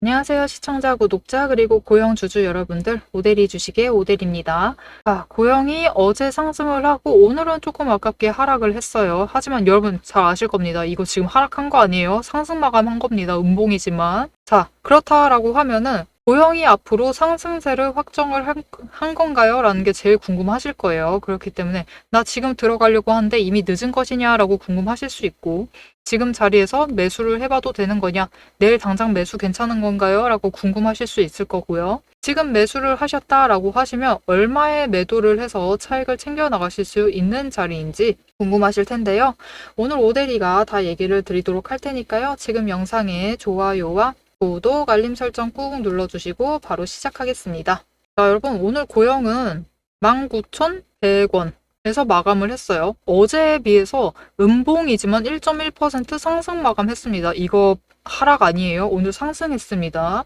안녕하세요. 시청자, 구독자, 그리고 고영 주주 여러분들. 오대리 주식의 오대리입니다. 고영이 어제 상승을 하고 오늘은 조금 아깝게 하락을 했어요. 하지만 여러분 잘 아실 겁니다. 이거 지금 하락한 거 아니에요. 상승 마감한 겁니다. 음봉이지만. 그렇다라고 하면은 고영이 앞으로 상승세를 확정을 한 건가요? 라는 게 제일 궁금하실 거예요. 그렇기 때문에 나 지금 들어가려고 하는데 이미 늦은 것이냐라고 궁금하실 수 있고, 지금 자리에서 매수를 해봐도 되는 거냐, 내일 당장 매수 괜찮은 건가요? 라고 궁금하실 수 있을 거고요. 지금 매수를 하셨다라고 하시면 얼마의 매도를 해서 차익을 챙겨 나가실 수 있는 자리인지 궁금하실 텐데요. 오늘 오대리가 다 얘기를 드리도록 할 테니까요. 지금 영상에 좋아요와 구독, 알림 설정 꾹 눌러주시고 바로 시작하겠습니다. 여러분, 오늘 고영은 19,100원 에서 마감을 했어요. 어제에 비해서 음봉이지만 1.1% 상승 마감했습니다. 이거 하락 아니에요. 오늘 상승했습니다.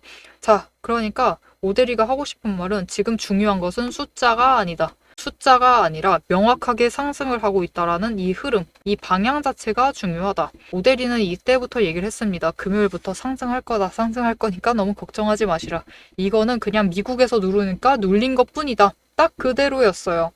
그러니까 오대리가 하고 싶은 말은 지금 중요한 것은 숫자가 아니다. 숫자가 아니라 명확하게 상승을 하고 있다라는 이 흐름, 이 방향 자체가 중요하다. 오대리는 이때부터 얘기를 했습니다. 금요일부터 상승할 거다. 상승할 거니까 너무 걱정하지 마시라. 이거는 그냥 미국에서 누르니까 눌린 것뿐이다. 딱 그대로였어요.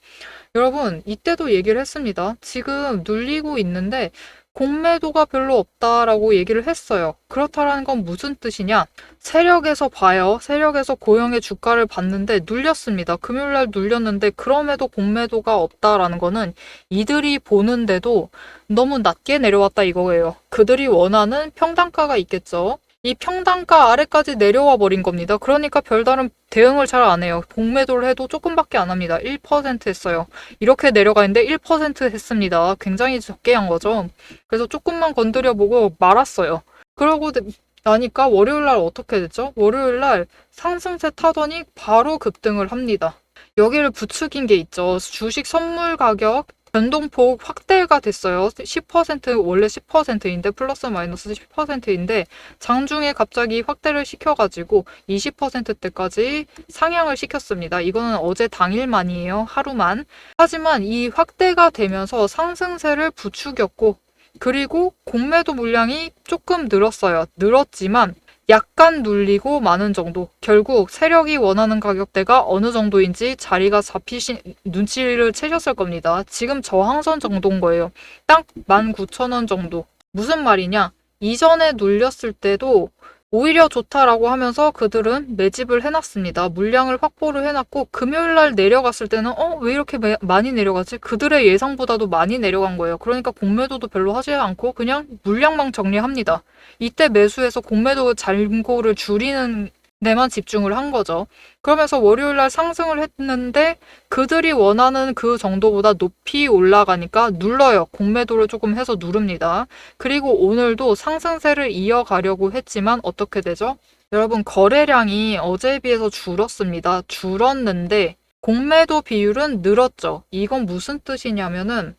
여러분, 이때도 얘기를 했습니다. 지금 눌리고 있는데 공매도가 별로 없다라고 얘기를 했어요. 그렇다라는 건 무슨 뜻이냐? 세력에서 봐요. 세력에서 고영의 주가를 봤는데 눌렸습니다. 금요일날 눌렸는데 그럼에도 공매도가 없다라는 거는 이들이 보는데도 너무 낮게 내려왔다 이거예요. 그들이 원하는 평단가가 있겠죠. 이 평단가 아래까지 내려와 버린 겁니다. 그러니까 별다른 대응을 잘 안 해요. 공매도를 해도 조금밖에 안 합니다. 1% 했어요. 이렇게 내려가 있는데 1% 했습니다. 굉장히 적게 한 거죠. 그래서 조금만 건드려보고 말았어요. 그러고 나니까 월요일날 어떻게 됐죠? 월요일날 상승세 타더니 바로 급등을 합니다. 여기를 부추긴 게 있죠. 주식 선물 가격 변동폭 확대가 됐어요. 10% 원래 10%인데 플러스 마이너스 10%인데 장중에 갑자기 확대를 시켜가지고 20%대까지 상향을 시켰습니다. 이거는 어제 당일만이에요. 하루만. 하지만 이 확대가 되면서 상승세를 부추겼고, 그리고 공매도 물량이 조금 늘었어요. 늘었지만 약간 눌리고 마는 정도. 결국 세력이 원하는 가격대가 어느 정도인지 자리가 잡히신 눈치를 채셨을 겁니다. 지금 저항선 정도인 거예요. 딱 19,000원 정도. 무슨 말이냐? 이전에 눌렸을 때도 오히려 좋다라고 하면서 그들은 매집을 해놨습니다. 물량을 확보를 해놨고, 금요일날 내려갔을 때는 왜 이렇게 많이 내려가지? 그들의 예상보다도 많이 내려간 거예요. 그러니까 공매도도 별로 하지 않고 그냥 물량만 정리합니다. 이때 매수해서 공매도 잔고를 줄이는 데만 집중을 한 거죠. 그러면서 월요일날 상승을 했는데 그들이 원하는 그 정도보다 높이 올라가니까 눌러요. 공매도를 조금 해서 누릅니다. 그리고 오늘도 상승세를 이어가려고 했지만 어떻게 되죠? 여러분, 거래량이 어제에 비해서 줄었습니다. 줄었는데 공매도 비율은 늘었죠. 이건 무슨 뜻이냐면은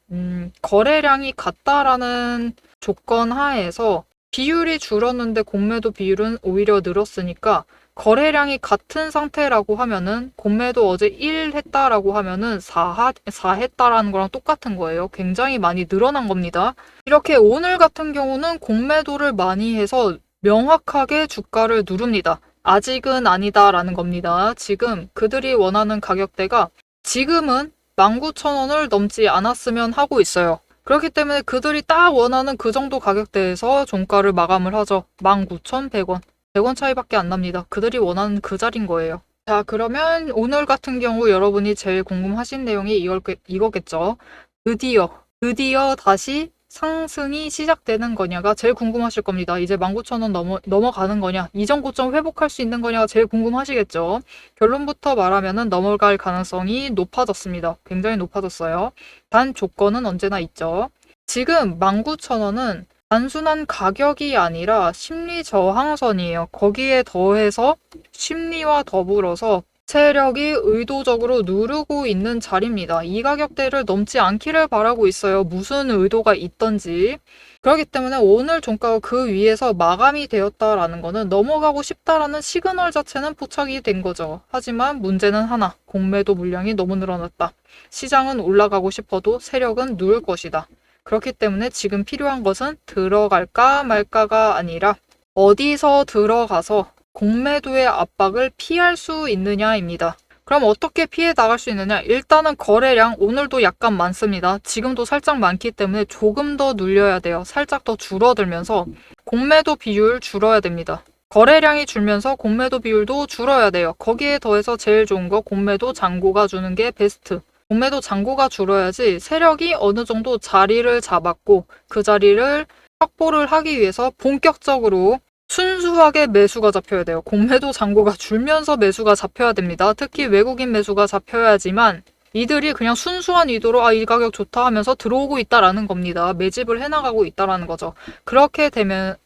거래량이 같다라는 조건 하에서 비율이 줄었는데 공매도 비율은 오히려 늘었으니까 거래량이 같은 상태라고 하면은 공매도 어제 1 했다라고 하면은 4 했다라는 거랑 똑같은 거예요. 굉장히 많이 늘어난 겁니다. 이렇게 오늘 같은 경우는 공매도를 많이 해서 명확하게 주가를 누릅니다. 아직은 아니다라는 겁니다. 지금 그들이 원하는 가격대가 지금은 19,000원을 넘지 않았으면 하고 있어요. 그렇기 때문에 그들이 딱 원하는 그 정도 가격대에서 종가를 마감을 하죠. 19,100원. 100원 차이밖에 안 납니다. 그들이 원하는 그 자리인 거예요. 그러면 오늘 같은 경우 여러분이 제일 궁금하신 내용이 이거겠죠. 드디어 다시 상승이 시작되는 거냐가 제일 궁금하실 겁니다. 이제 19,000원 넘어가는 거냐, 이전 고점 회복할 수 있는 거냐가 제일 궁금하시겠죠. 결론부터 말하면은 넘어갈 가능성이 높아졌습니다. 굉장히 높아졌어요. 단 조건은 언제나 있죠. 지금 19,000원은 단순한 가격이 아니라 심리 저항선이에요. 거기에 더해서 심리와 더불어서 세력이 의도적으로 누르고 있는 자리입니다. 이 가격대를 넘지 않기를 바라고 있어요. 무슨 의도가 있던지. 그렇기 때문에 오늘 종가가 그 위에서 마감이 되었다라는 거는 넘어가고 싶다라는 시그널 자체는 포착이 된 거죠. 하지만 문제는 하나, 공매도 물량이 너무 늘어났다. 시장은 올라가고 싶어도 세력은 누울 것이다. 그렇기 때문에 지금 필요한 것은 들어갈까 말까가 아니라 어디서 들어가서 공매도의 압박을 피할 수 있느냐입니다. 그럼 어떻게 피해 나갈 수 있느냐? 일단은 거래량 오늘도 약간 많습니다. 지금도 살짝 많기 때문에 조금 더 눌려야 돼요. 살짝 더 줄어들면서 공매도 비율 줄어야 됩니다. 거래량이 줄면서 공매도 비율도 줄어야 돼요. 거기에 더해서 제일 좋은 거 공매도 잔고가 주는 게 베스트. 공매도 잔고가 줄어야지 세력이 어느 정도 자리를 잡았고 그 자리를 확보를 하기 위해서 본격적으로 순수하게 매수가 잡혀야 돼요. 공매도 잔고가 줄면서 매수가 잡혀야 됩니다. 특히 외국인 매수가 잡혀야지만 이들이 그냥 순수한 의도로 이 가격 좋다 하면서 들어오고 있다라는 겁니다. 매집을 해나가고 있다라는 거죠. 그렇게 되면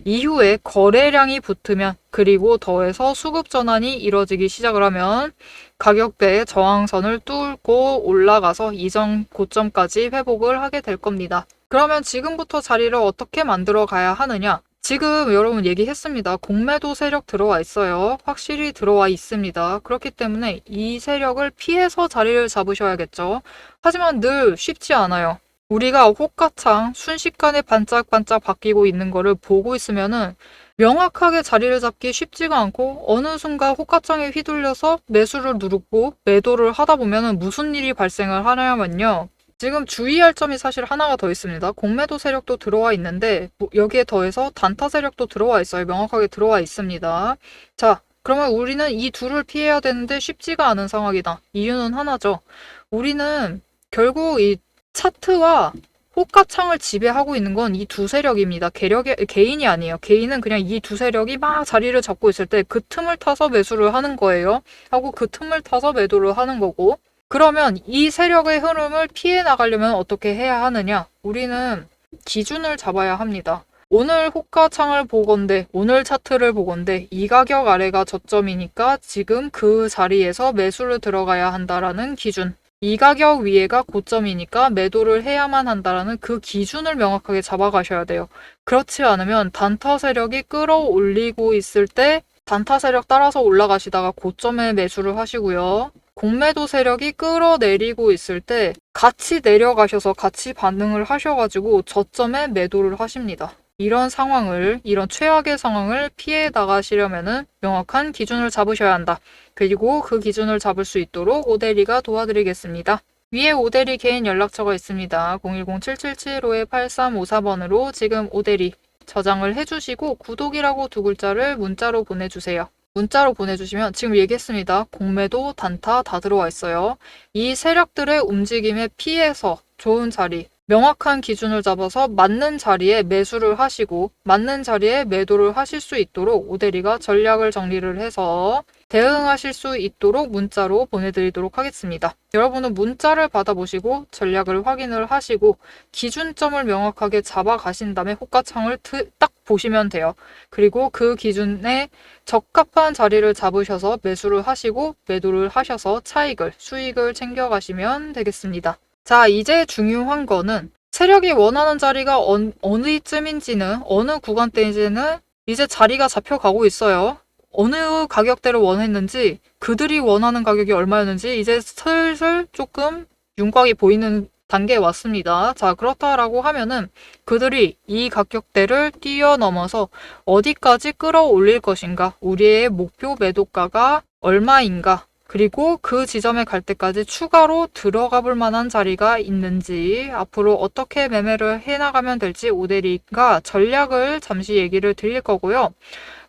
이후에 거래량이 붙으면 그리고 더해서 수급 전환이 이뤄지기 시작을 하면 가격대의 저항선을 뚫고 올라가서 이전 고점까지 회복을 하게 될 겁니다. 그러면 지금부터 자리를 어떻게 만들어 가야 하느냐? 지금 여러분 얘기했습니다. 공매도 세력 들어와 있어요. 확실히 들어와 있습니다. 그렇기 때문에 이 세력을 피해서 자리를 잡으셔야겠죠. 하지만 늘 쉽지 않아요. 우리가 호가창 순식간에 반짝반짝 바뀌고 있는 거를 보고 있으면은 명확하게 자리를 잡기 쉽지가 않고 어느 순간 호가창에 휘둘려서 매수를 누르고 매도를 하다 보면은 무슨 일이 발생을 하냐면요. 지금 주의할 점이 사실 하나가 더 있습니다. 공매도 세력도 들어와 있는데 여기에 더해서 단타 세력도 들어와 있어요. 명확하게 들어와 있습니다. 자, 그러면 우리는 이 둘을 피해야 되는데 쉽지가 않은 상황이다. 이유는 하나죠. 우리는 결국 이 차트와 호가창을 지배하고 있는 건 이 두 세력입니다. 개인이 아니에요. 개인은 그냥 이 두 세력이 막 자리를 잡고 있을 때 그 틈을 타서 매수를 하는 거예요. 하고 그 틈을 타서 매도를 하는 거고. 그러면 이 세력의 흐름을 피해 나가려면 어떻게 해야 하느냐? 우리는 기준을 잡아야 합니다. 오늘 호가창을 보건대, 오늘 차트를 보건대 이 가격 아래가 저점이니까 지금 그 자리에서 매수를 들어가야 한다라는 기준. 이 가격 위에가 고점이니까 매도를 해야만 한다라는 그 기준을 명확하게 잡아가셔야 돼요. 그렇지 않으면 단타 세력이 끌어올리고 있을 때 단타 세력 따라서 올라가시다가 고점에 매수를 하시고요. 공매도 세력이 끌어내리고 있을 때 같이 내려가셔서 같이 반응을 하셔가지고 저점에 매도를 하십니다. 이런 최악의 상황을 피해 나가시려면은 명확한 기준을 잡으셔야 한다. 그리고 그 기준을 잡을 수 있도록 오대리가 도와드리겠습니다. 위에 오대리 개인 연락처가 있습니다. 010-777-8354번으로 지금 오대리 저장을 해주시고 구독이라고 두 글자를 문자로 보내주세요. 문자로 보내주시면 지금 얘기했습니다. 공매도, 단타 다 들어와 있어요. 이 세력들의 움직임에 피해서 좋은 자리, 명확한 기준을 잡아서 맞는 자리에 매수를 하시고 맞는 자리에 매도를 하실 수 있도록 오대리가 전략을 정리를 해서 대응하실 수 있도록 문자로 보내드리도록 하겠습니다. 여러분은 문자를 받아보시고 전략을 확인을 하시고 기준점을 명확하게 잡아가신 다음에 호가창을 딱 보시면 돼요. 그리고 그 기준에 적합한 자리를 잡으셔서 매수를 하시고 매도를 하셔서 수익을 챙겨가시면 되겠습니다. 자, 이제 중요한 거는 세력이 원하는 자리가 어느쯤인지는 어느 구간대인지는 이제 자리가 잡혀가고 있어요. 어느 가격대를 원했는지 그들이 원하는 가격이 얼마였는지 이제 슬슬 조금 윤곽이 보이는 단계에 왔습니다. 자, 그렇다라고 하면은 그들이 이 가격대를 뛰어넘어서 어디까지 끌어올릴 것인가, 우리의 목표 매도가가 얼마인가, 그리고 그 지점에 갈 때까지 추가로 들어가 볼 만한 자리가 있는지, 앞으로 어떻게 매매를 해나가면 될지 오대리가 전략을 잠시 얘기를 드릴 거고요.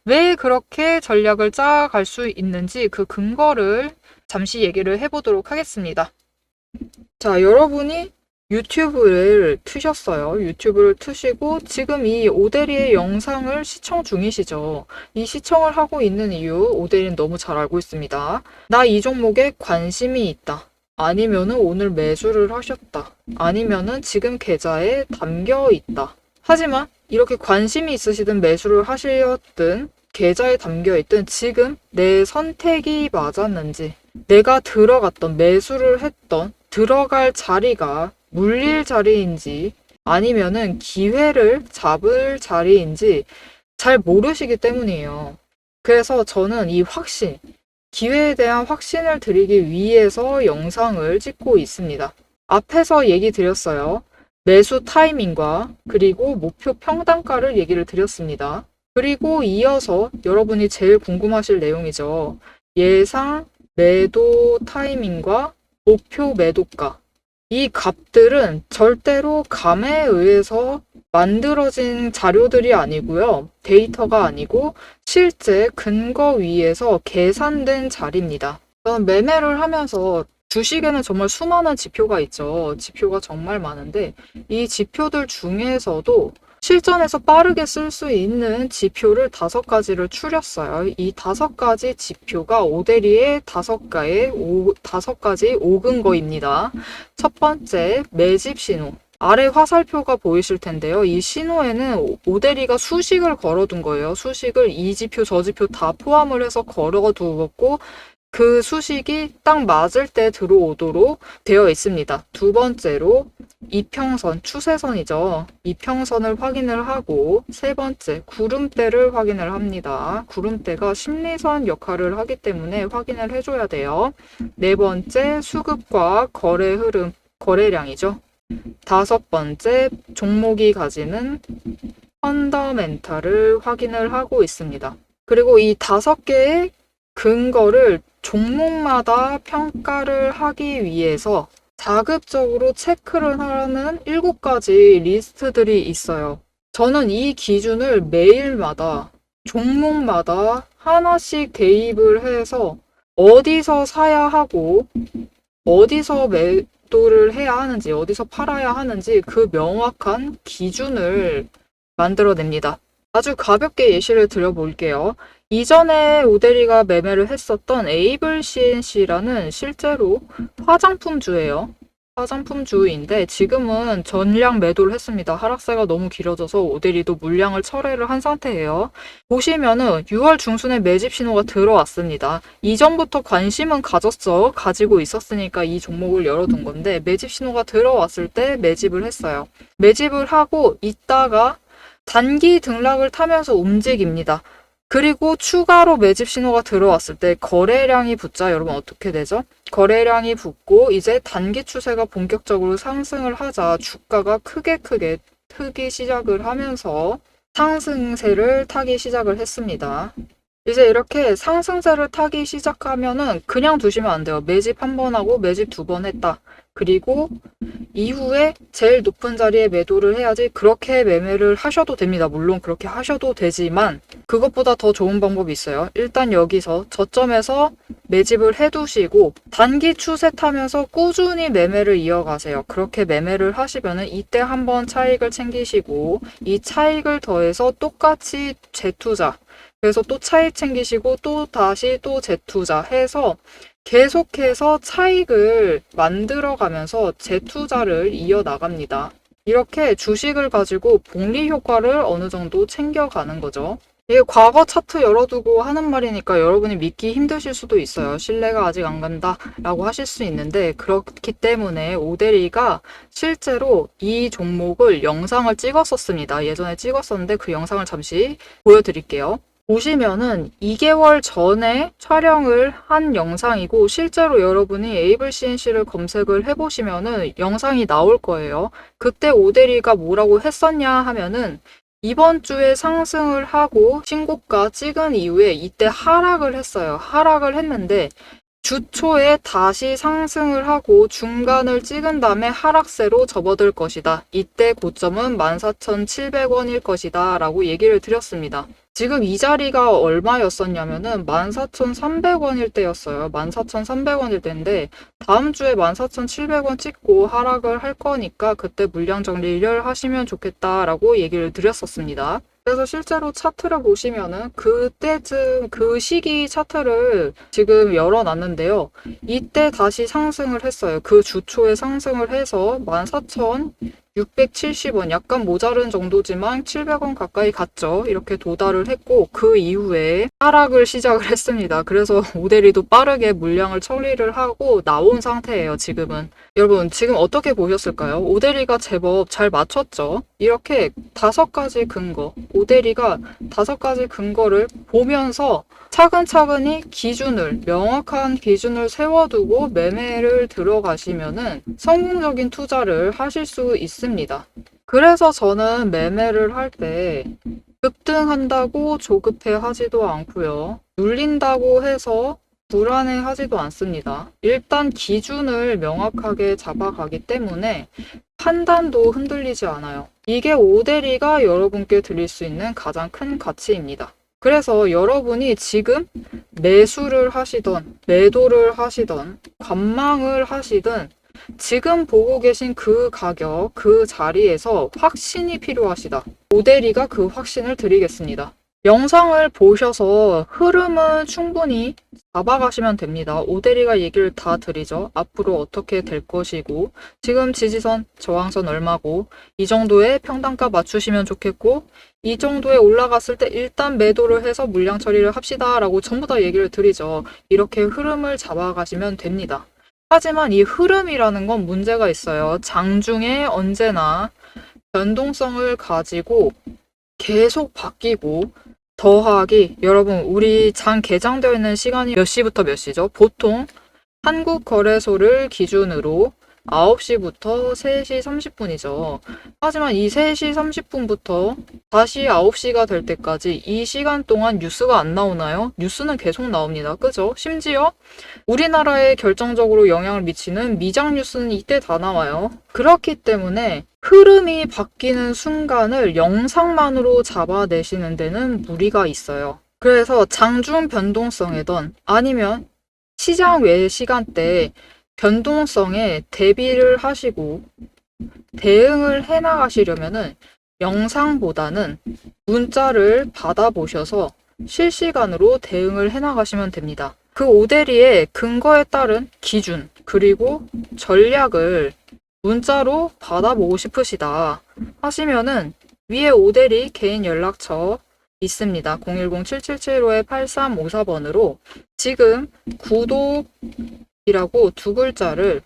왜 그렇게 전략을 짜갈 수 있는지 그 근거를 잠시 얘기를 해보도록 하겠습니다. 자, 여러분이 유튜브를 트셨어요. 유튜브를 트시고 지금 이 오대리의 영상을 시청 중이시죠. 이 시청을 하고 있는 이유 오대리는 너무 잘 알고 있습니다. 나 이 종목에 관심이 있다. 아니면은 오늘 매수를 하셨다. 아니면은 지금 계좌에 담겨 있다. 하지만 이렇게 관심이 있으시든 매수를 하셨든 계좌에 담겨 있든 지금 내 선택이 맞았는지, 내가 들어갔던 매수를 했던 들어갈 자리가 물릴 자리인지 아니면은 기회를 잡을 자리인지 잘 모르시기 때문이에요. 그래서 저는 이 기회에 대한 확신을 드리기 위해서 영상을 찍고 있습니다. 앞에서 얘기 드렸어요. 매수 타이밍과 그리고 목표 평단가를 얘기를 드렸습니다. 그리고 이어서 여러분이 제일 궁금하실 내용이죠. 예상 매도 타이밍과 목표 매도가. 이 값들은 절대로 감에 의해서 만들어진 자료들이 아니고요. 데이터가 아니고 실제 근거 위에서 계산된 자리입니다. 저는 매매를 하면서 주식에는 정말 수많은 지표가 있죠. 지표가 정말 많은데 이 지표들 중에서도 실전에서 빠르게 쓸 수 있는 지표를 5가지를 추렸어요. 이 5가지 지표가 오데리의 5가지 5근거입니다. 첫 번째, 매집 신호. 아래 화살표가 보이실 텐데요. 이 신호에는 오데리가 수식을 걸어둔 거예요. 수식을 이 지표, 저 지표 다 포함을 해서 걸어두었고 그 수식이 딱 맞을 때 들어오도록 되어 있습니다. 두 번째로 이평선, 추세선이죠. 이평선을 확인을 하고 세 번째, 구름대를 확인을 합니다. 구름대가 심리선 역할을 하기 때문에 확인을 해줘야 돼요. 네 번째, 수급과 거래 흐름, 거래량이죠. 다섯 번째, 종목이 가지는 펀더멘탈을 확인을 하고 있습니다. 그리고 이 5개의 근거를 종목마다 평가를 하기 위해서 자급적으로 체크를 하는 7가지 리스트들이 있어요. 저는 이 기준을 매일마다 종목마다 하나씩 대입을 해서 어디서 사야 하고 어디서 매도를 해야 하는지 어디서 팔아야 하는지 그 명확한 기준을 만들어냅니다. 아주 가볍게 예시를 드려볼게요. 이전에 오데리가 매매를 했었던 에이블 CNC라는 실제로 화장품주예요. 화장품주인데 지금은 전량 매도를 했습니다. 하락세가 너무 길어져서 오데리도 물량을 철회를 한 상태예요. 보시면은 6월 중순에 매집 신호가 들어왔습니다. 이전부터 관심은 가지고 있었으니까 이 종목을 열어둔 건데 매집 신호가 들어왔을 때 매집을 했어요. 매집을 하고 있다가 단기 등락을 타면서 움직입니다. 그리고 추가로 매집 신호가 들어왔을 때 거래량이 붙자 여러분 어떻게 되죠? 거래량이 붙고 이제 단기 추세가 본격적으로 상승을 하자 주가가 크게 트기 시작을 하면서 상승세를 타기 시작을 했습니다. 이제 이렇게 상승세를 타기 시작하면은 그냥 두시면 안 돼요. 매집 한 번 하고 매집 2번 했다. 그리고 이후에 제일 높은 자리에 매도를 해야지 그렇게 매매를 하셔도 됩니다. 물론 그렇게 하셔도 되지만 그것보다 더 좋은 방법이 있어요. 일단 여기서 저점에서 매집을 해두시고 단기 추세 타면서 꾸준히 매매를 이어가세요. 그렇게 매매를 하시면은 이때 한번 차익을 챙기시고 이 차익을 더해서 똑같이 재투자 그래서 또 차익 챙기시고 또 다시 또 재투자 해서 계속해서 차익을 만들어가면서 재투자를 이어나갑니다. 이렇게 주식을 가지고 복리 효과를 어느 정도 챙겨가는 거죠. 이게 과거 차트 열어두고 하는 말이니까 여러분이 믿기 힘드실 수도 있어요. 신뢰가 아직 안 간다 라고 하실 수 있는데 그렇기 때문에 오데리가 실제로 이 종목을 영상을 찍었었습니다. 예전에 찍었었는데 그 영상을 잠시 보여드릴게요. 보시면은 2개월 전에 촬영을 한 영상이고 실제로 여러분이 에이블 CNC를 검색을 해보시면은 영상이 나올 거예요. 그때 오데리가 뭐라고 했었냐 하면은 이번 주에 상승을 하고 신고가 찍은 이후에 이때 하락을 했어요. 하락을 했는데 주 초에 다시 상승을 하고 중간을 찍은 다음에 하락세로 접어들 것이다. 이때 고점은 14,700원일 것이다 라고 얘기를 드렸습니다. 지금 이 자리가 얼마였었냐면은 14,300원일 때였어요. 14,300원일 때인데 다음 주에 14,700원 찍고 하락을 할 거니까 그때 물량 정리를 하시면 좋겠다라고 얘기를 드렸었습니다. 그래서 실제로 차트를 보시면은 그때쯤 그 시기 차트를 지금 열어놨는데요. 이때 다시 상승을 했어요. 그 주초에 상승을 해서 14,670원 약간 모자른 정도지만 700원 가까이 갔죠. 이렇게 도달을 했고 그 이후에 하락을 시작을 했습니다. 그래서 오데리도 빠르게 물량을 처리를 하고 나온 상태예요. 지금은. 여러분 지금 어떻게 보셨을까요? 오데리가 제법 잘 맞췄죠. 이렇게 5가지 근거, 오데리가 5가지 근거를 보면서 차근차근히 명확한 기준을 세워두고 매매를 들어가시면은 성공적인 투자를 하실 수 있습니다. 그래서 저는 매매를 할 때 급등한다고 조급해 하지도 않고요. 눌린다고 해서 불안해 하지도 않습니다. 일단 기준을 명확하게 잡아가기 때문에 판단도 흔들리지 않아요. 이게 오대리가 여러분께 드릴 수 있는 가장 큰 가치입니다. 그래서 여러분이 지금 매수를 하시던, 매도를 하시던, 관망을 하시든 지금 보고 계신 그 가격, 그 자리에서 확신이 필요하시다. 오대리가 그 확신을 드리겠습니다. 영상을 보셔서 흐름은 충분히 잡아가시면 됩니다. 오대리가 얘기를 다 드리죠. 앞으로 어떻게 될 것이고, 지금 지지선, 저항선 얼마고, 이 정도의 평단가 맞추시면 좋겠고, 이 정도에 올라갔을 때 일단 매도를 해서 물량 처리를 합시다 라고 전부 다 얘기를 드리죠. 이렇게 흐름을 잡아가시면 됩니다. 하지만 이 흐름이라는 건 문제가 있어요. 장중에 언제나 변동성을 가지고 계속 바뀌고 더하기, 여러분 우리 장 개장되어 있는 시간이 몇 시부터 몇 시죠? 보통 한국거래소를 기준으로 9시부터 3시 30분이죠. 하지만 이 3시 30분부터 다시 9시가 될 때까지 이 시간 동안 뉴스가 안 나오나요? 뉴스는 계속 나옵니다. 그죠? 심지어 우리나라에 결정적으로 영향을 미치는 미장 뉴스는 이때 다 나와요. 그렇기 때문에 흐름이 바뀌는 순간을 영상만으로 잡아내시는 데는 무리가 있어요. 그래서 장중 변동성이든 아니면 시장 외 시간대에 변동성에 대비를 하시고 대응을 해나가시려면은 영상보다는 문자를 받아보셔서 실시간으로 대응을 해나가시면 됩니다. 그 오대리의 근거에 따른 기준 그리고 전략을 문자로 받아보고 싶으시다 하시면은 위에 오대리 개인 연락처 있습니다. 010-7775-8354번으로 지금 구독이라고 두 글자를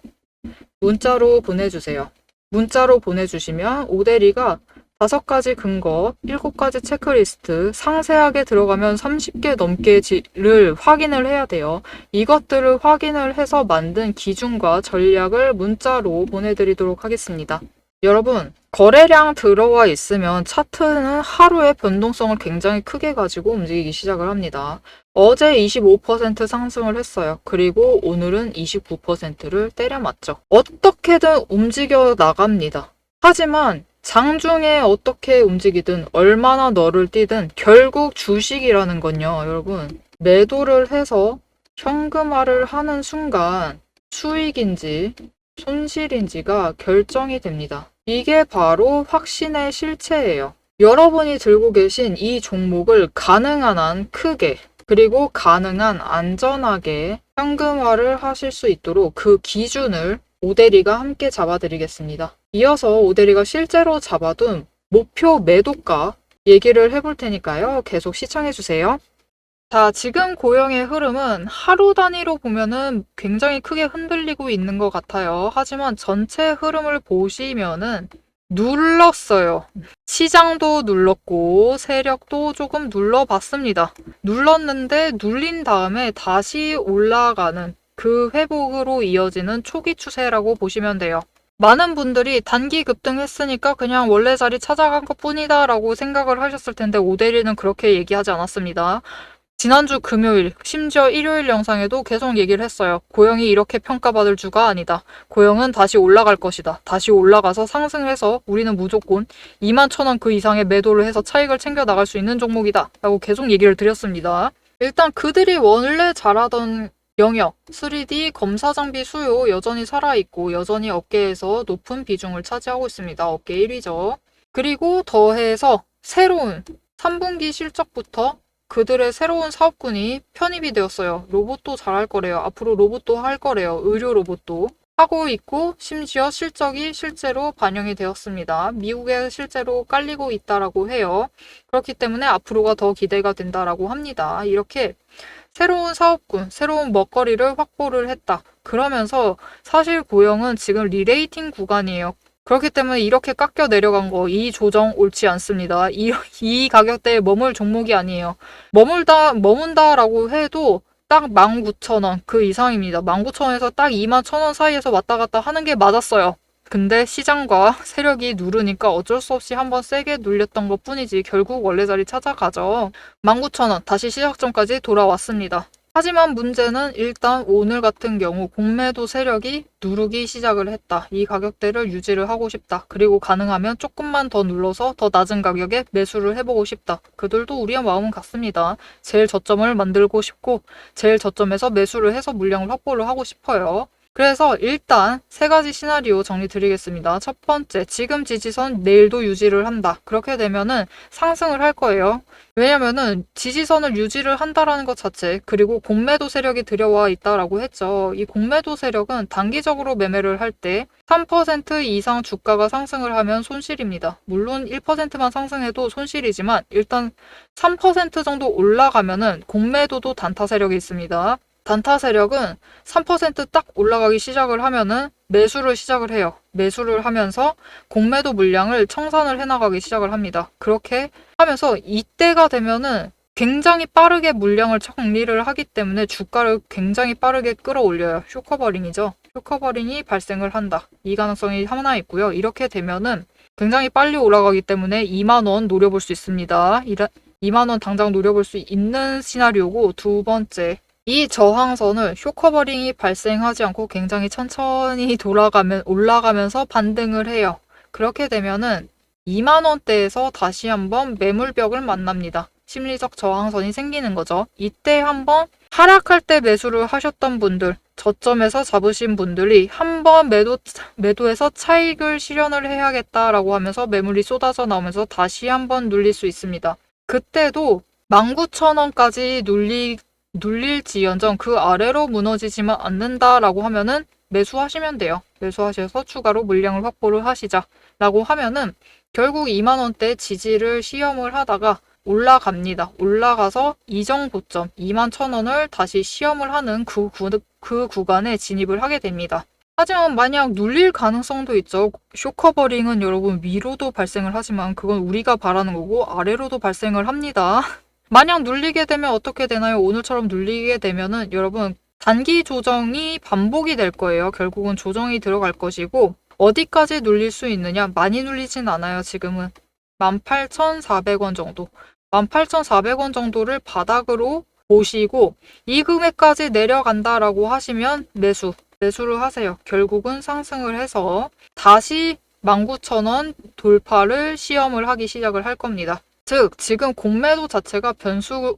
문자로 보내주세요. 문자로 보내주시면 오대리가 5가지 근거, 7가지 체크리스트, 상세하게 들어가면 30개 넘게를 확인을 해야 돼요. 이것들을 확인을 해서 만든 기준과 전략을 문자로 보내드리도록 하겠습니다. 여러분, 거래량 들어와 있으면 차트는 하루에 변동성을 굉장히 크게 가지고 움직이기 시작을 합니다. 어제 25% 상승을 했어요. 그리고 오늘은 29%를 때려맞죠. 어떻게든 움직여 나갑니다. 하지만 장중에 어떻게 움직이든 얼마나 너를 뛰든 결국 주식이라는 건요, 여러분. 매도를 해서 현금화를 하는 순간 수익인지 손실인지가 결정이 됩니다. 이게 바로 확신의 실체예요. 여러분이 들고 계신 이 종목을 가능한 한 크게 그리고 가능한 안전하게 현금화를 하실 수 있도록 그 기준을 오대리가 함께 잡아드리겠습니다. 이어서 오대리가 실제로 잡아둔 목표 매도가 얘기를 해볼 테니까요. 계속 시청해주세요. 자, 지금 고영의 흐름은 하루 단위로 보면은 굉장히 크게 흔들리고 있는 것 같아요. 하지만 전체 흐름을 보시면은 눌렀어요. 시장도 눌렀고 세력도 조금 눌러봤습니다. 눌렀는데 눌린 다음에 다시 올라가는 그 회복으로 이어지는 초기 추세라고 보시면 돼요. 많은 분들이 단기 급등했으니까 그냥 원래 자리 찾아간 것 뿐이다 라고 생각을 하셨을 텐데 오대리는 그렇게 얘기하지 않았습니다. 지난주 금요일, 심지어 일요일 영상에도 계속 얘기를 했어요. 고영이 이렇게 평가받을 주가 아니다. 고영은 다시 올라갈 것이다. 다시 올라가서 상승해서 우리는 무조건 21,000원 그 이상의 매도를 해서 차익을 챙겨 나갈 수 있는 종목이다. 라고 계속 얘기를 드렸습니다. 일단 그들이 원래 잘하던 영역, 3D 검사 장비 수요 여전히 살아있고 여전히 업계에서 높은 비중을 차지하고 있습니다. 업계 1위죠. 그리고 더해서 새로운 3분기 실적부터 그들의 새로운 사업군이 편입이 되었어요. 로봇도 잘할 거래요. 앞으로 로봇도 할 거래요. 의료 로봇도 하고 있고 심지어 실적이 실제로 반영이 되었습니다. 미국에 실제로 깔리고 있다라고 해요. 그렇기 때문에 앞으로가 더 기대가 된다라고 합니다. 이렇게 새로운 사업군, 새로운 먹거리를 확보를 했다. 그러면서 사실 고영은 지금 리레이팅 구간이에요. 그렇기 때문에 이렇게 깎여 내려간 거, 이 조정 옳지 않습니다. 이 가격대에 머물 종목이 아니에요. 머문다라고 해도 딱 19,000원 그 이상입니다. 19,000원에서 딱 21,000원 사이에서 왔다 갔다 하는 게 맞았어요. 근데 시장과 세력이 누르니까 어쩔 수 없이 한번 세게 눌렸던 것 뿐이지 결국 원래 자리 찾아가죠. 19,000원 다시 시작점까지 돌아왔습니다. 하지만 문제는 일단 오늘 같은 경우 공매도 세력이 누르기 시작을 했다. 이 가격대를 유지를 하고 싶다. 그리고 가능하면 조금만 더 눌러서 더 낮은 가격에 매수를 해보고 싶다. 그들도 우리의 마음은 같습니다. 제일 저점을 만들고 싶고 제일 저점에서 매수를 해서 물량을 확보를 하고 싶어요. 그래서 일단 세 가지 시나리오 정리 드리겠습니다. 첫 번째, 지금 지지선 내일도 유지를 한다. 그렇게 되면은 상승을 할 거예요. 왜냐면은 지지선을 유지를 한다라는 것 자체, 그리고 공매도 세력이 들여와 있다라고 했죠. 이 공매도 세력은 단기적으로 매매를 할 때 3% 이상 주가가 상승을 하면 손실입니다. 물론 1%만 상승해도 손실이지만 일단 3% 정도 올라가면은 공매도도 단타 세력이 있습니다. 단타 세력은 3%딱 올라가기 시작을 하면은 매수를 시작을 해요. 매수를 하면서 공매도 물량을 청산을 해나가기 시작을 합니다. 그렇게 하면서 이때가 되면은 굉장히 빠르게 물량을 정리를 하기 때문에 주가를 굉장히 빠르게 끌어올려요. 쇼커버링이죠. 쇼커버링이 발생을 한다. 이 가능성이 하나 있고요. 이렇게 되면은 굉장히 빨리 올라가기 때문에 2만 원 노려볼 수 있습니다. 2만 원 당장 노려볼 수 있는 시나리오고, 두 번째, 이 저항선을 쇼커버링이 발생하지 않고 굉장히 천천히 올라가면서 반등을 해요. 그렇게 되면은 2만 원대에서 다시 한번 매물벽을 만납니다. 심리적 저항선이 생기는 거죠. 이때 한번 하락할 때 매수를 하셨던 분들, 저점에서 잡으신 분들이 한번 매도해서 차익을 실현을 해야겠다라고 하면서 매물이 쏟아져 나오면서 다시 한번 눌릴 수 있습니다. 그때도 19,000원까지 눌릴지언정 그 아래로 무너지지만 않는다라고 하면은 매수하시면 돼요. 매수하셔서 추가로 물량을 확보를 하시자라고 하면은 결국 2만 원대 지지를 시험을 하다가 올라갑니다. 올라가서 이정 고점 21,000원을 다시 시험을 하는 그 구간에 진입을 하게 됩니다. 하지만 만약 눌릴 가능성도 있죠. 쇼커버링은 여러분 위로도 발생을 하지만 그건 우리가 바라는 거고 아래로도 발생을 합니다. 만약 눌리게 되면 어떻게 되나요? 오늘처럼 눌리게 되면은 여러분 단기 조정이 반복이 될 거예요. 결국은 조정이 들어갈 것이고, 어디까지 눌릴 수 있느냐? 많이 눌리진 않아요. 지금은 18,400원 정도. 18,400원 정도를 바닥으로 보시고 이 금액까지 내려간다라고 하시면 매수를 하세요. 결국은 상승을 해서 다시 19,000원 돌파를 시험을 하기 시작을 할 겁니다. 즉 지금 공매도 자체가 변수로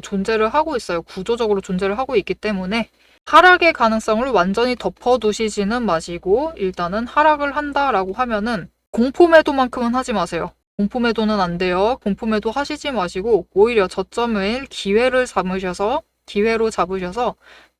존재를 하고 있어요. 구조적으로 존재를 하고 있기 때문에 하락의 가능성을 완전히 덮어두시지는 마시고 일단은 하락을 한다라고 하면은 공포매도만큼은 하지 마세요. 공포매도는 안 돼요. 공포매도 하시지 마시고 오히려 저점을 기회로 잡으셔서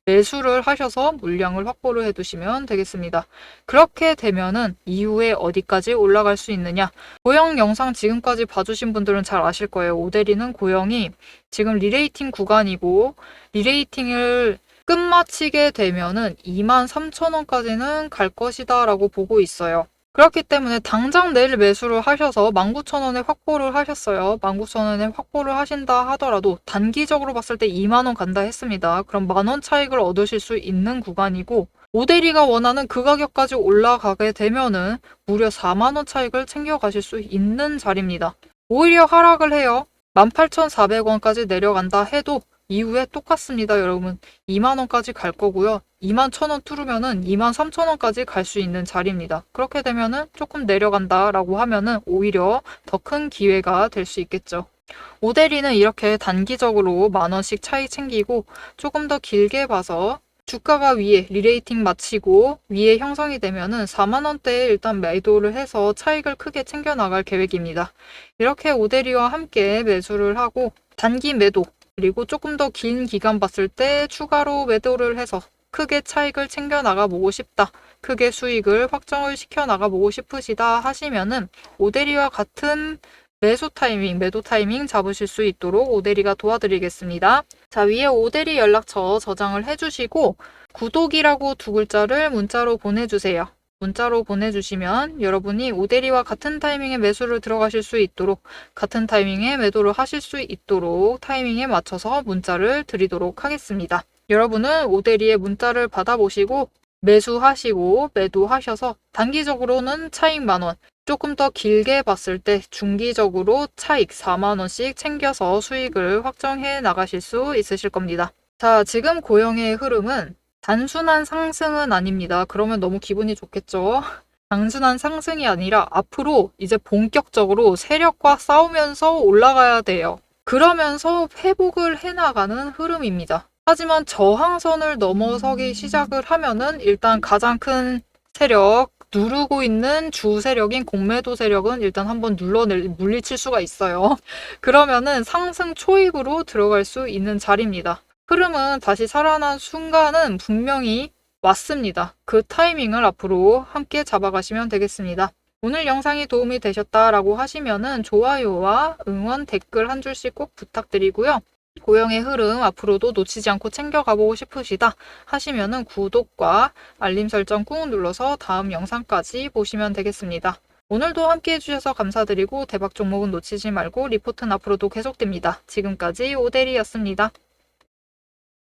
매수를 하셔서 물량을 확보를 해두시면 되겠습니다. 그렇게 되면은 이후에 어디까지 올라갈 수 있느냐? 고영 영상 지금까지 봐주신 분들은 잘 아실 거예요. 오데리는 고영이 지금 리레이팅 구간이고 리레이팅을 끝마치게 되면은 23,000원까지는 갈 것이다 라고 보고 있어요. 그렇기 때문에 당장 내일 매수를 하셔서 19,000원에 확보를 하셨어요. 19,000원에 확보를 하신다 하더라도 단기적으로 봤을 때 2만 원 간다 했습니다. 그럼 만원 차익을 얻으실 수 있는 구간이고 오데리가 원하는 그 가격까지 올라가게 되면은 무려 4만 원 차익을 챙겨가실 수 있는 자리입니다. 오히려 하락을 해요. 18,400원까지 내려간다 해도 이후에 똑같습니다, 여러분. 2만 원까지 갈 거고요. 21,000원 뚫으면은 23,000원까지 갈 수 있는 자리입니다. 그렇게 되면은 조금 내려간다라고 하면은 오히려 더 큰 기회가 될 수 있겠죠. 오데리는 이렇게 단기적으로 만 원씩 차이 챙기고 조금 더 길게 봐서 주가가 위에 리레이팅 마치고 위에 형성이 되면은 4만 원대에 일단 매도를 해서 차익을 크게 챙겨 나갈 계획입니다. 이렇게 오데리와 함께 매수를 하고 단기 매도 그리고 조금 더 긴 기간 봤을 때 추가로 매도를 해서 크게 차익을 챙겨 나가보고 싶다. 크게 수익을 확정을 시켜 나가보고 싶으시다 하시면은 오데리와 같은 매도 타이밍 잡으실 수 있도록 오데리가 도와드리겠습니다. 자, 위에 오데리 연락처 저장을 해주시고 구독이라고 두 글자를 문자로 보내주세요. 문자로 보내주시면 여러분이 오데리와 같은 타이밍에 매수를 들어가실 수 있도록 같은 타이밍에 매도를 하실 수 있도록 타이밍에 맞춰서 문자를 드리도록 하겠습니다. 여러분은 오데리의 문자를 받아보시고 매수하시고 매도하셔서 단기적으로는 차익 만원, 조금 더 길게 봤을 때 중기적으로 차익 4만원씩 챙겨서 수익을 확정해 나가실 수 있으실 겁니다. 자, 지금 고영의 흐름은 단순한 상승은 아닙니다. 그러면 너무 기분이 좋겠죠? 단순한 상승이 아니라 앞으로 이제 본격적으로 세력과 싸우면서 올라가야 돼요. 그러면서 회복을 해나가는 흐름입니다. 하지만 저항선을 넘어서기 시작을 하면은 일단 가장 큰 세력, 누르고 있는 주 세력인 공매도 세력은 일단 한번 물리칠 수가 있어요. 그러면은 상승 초입으로 들어갈 수 있는 자리입니다. 흐름은 다시 살아난 순간은 분명히 왔습니다. 그 타이밍을 앞으로 함께 잡아가시면 되겠습니다. 오늘 영상이 도움이 되셨다라고 하시면은 좋아요와 응원 댓글 한 줄씩 꼭 부탁드리고요. 고영의 흐름 앞으로도 놓치지 않고 챙겨가보고 싶으시다 하시면은 구독과 알림 설정 꾹 눌러서 다음 영상까지 보시면 되겠습니다. 오늘도 함께 해주셔서 감사드리고 대박 종목은 놓치지 말고 리포트는 앞으로도 계속됩니다. 지금까지 오대리였습니다.